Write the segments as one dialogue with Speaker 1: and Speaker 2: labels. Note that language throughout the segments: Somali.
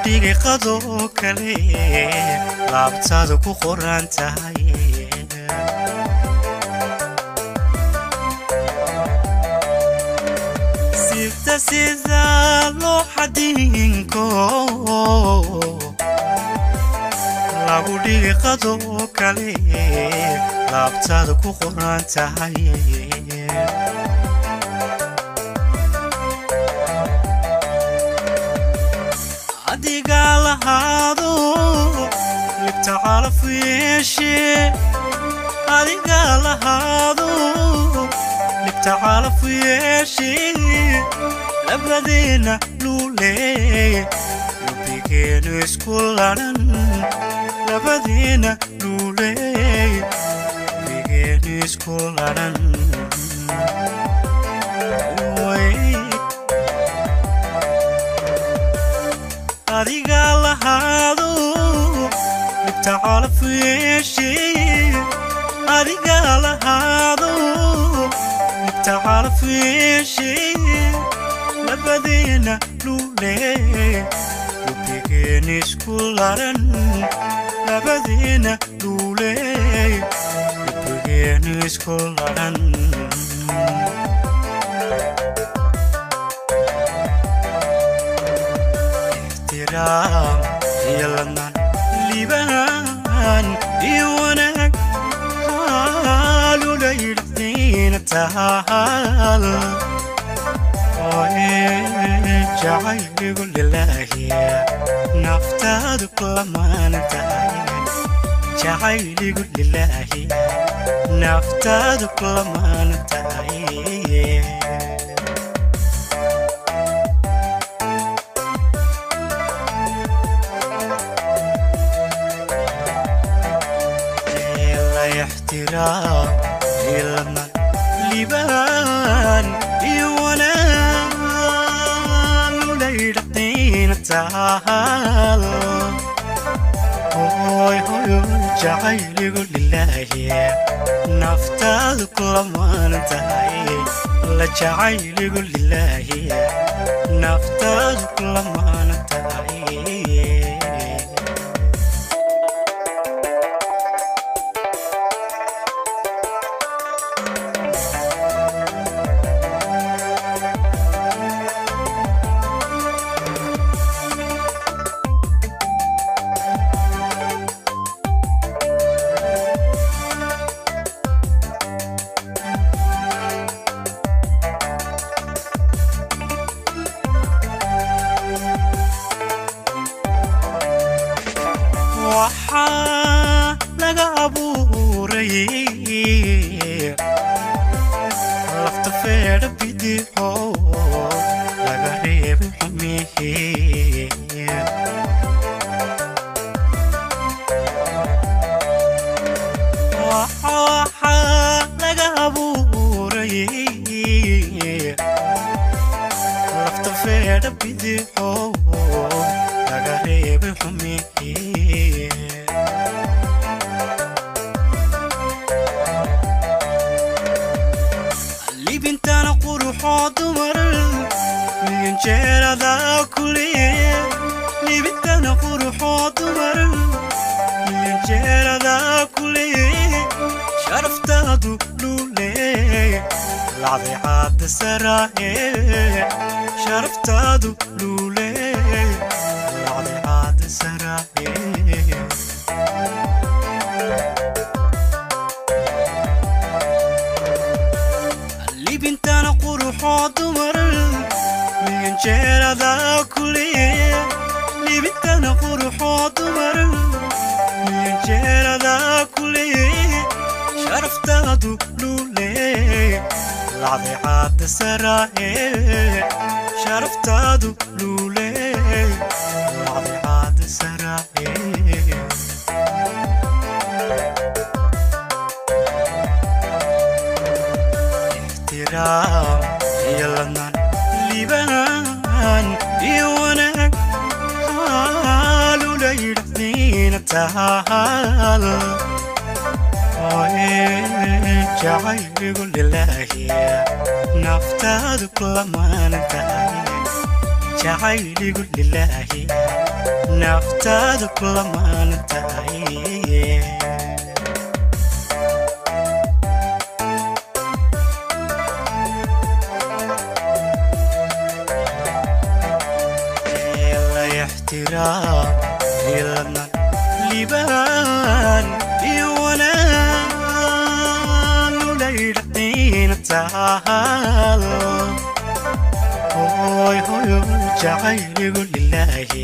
Speaker 1: dhiga qado kale laabtaada ku qoran tahay sifta sida loo xadinko lagu dhiga qado kale laabtaada ku qoran tahay adiga lahado libta calaf yeeshe adiga lahado libta calaf yeeshe labadina lule lubigeenu isku laran labadina lule lubigeenu isku laran adiga lahado libta calaf yeeshe adiga lahado libta calaf yeeshe labadina lule lubigeenu isku laran labadina lule lubigeenu isku laran يلنا لبان يونك حالو ليرتين تهال جعل يقول لله نفتاد كل ما نتهي جعل يقول لله نفتاد كل ما نتهي احترام يلنا لبان يوانا ليرتين تعال هوي هوي جعل يقول لله نفتاد كل ما ننتهي لا جعل يقول لله نفتاد كل ما ننتهي waxaa laga abuuray lafta feedha bidixo laga reebay xumeeye waxaa laga abuuray lafta feedha bidixo laga reebay xumeeye libintana quruxoo dumar miyan jeerada kuliye libintana quruxoo dumar miyan jeerada kuliye sharaftaadu lule lacday caada saraaye sharaftaadu lule lacday caada saraaye libintana quruxoo dumar miyan jeerada kuliye libintana quruxoo dumar miyan jeerada kuliye sharaftaadu lule lacday caada saraaye sharaftaadu lule lacday caada saraaye يلنا لبان يونك حالو ليرتين تعال جعل يقول لله نفتاد كل ما ننتهي jacayligu lilaahi naftaadu kulamaan tahay la ixtiraam ilana liibaan iyo wanaag lulaydaqiina taal hoy hoy jacayligu lilaahi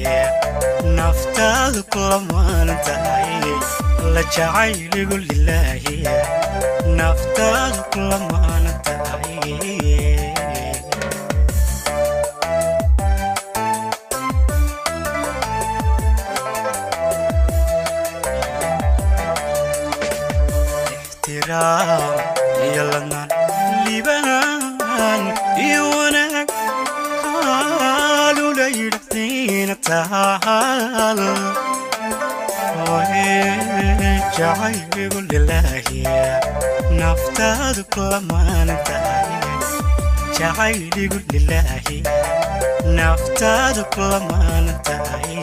Speaker 1: naftaadu kulamaan tahay la jacayligu lilaahi naftaadu kulamaan tahay ixtiraam yalana liibaan iyo wanaag lulaydaqiina taal jacayligu lilaahi naftaadu kulamaan tahay jacayligu lilaahi naftaadu kulamaan tahay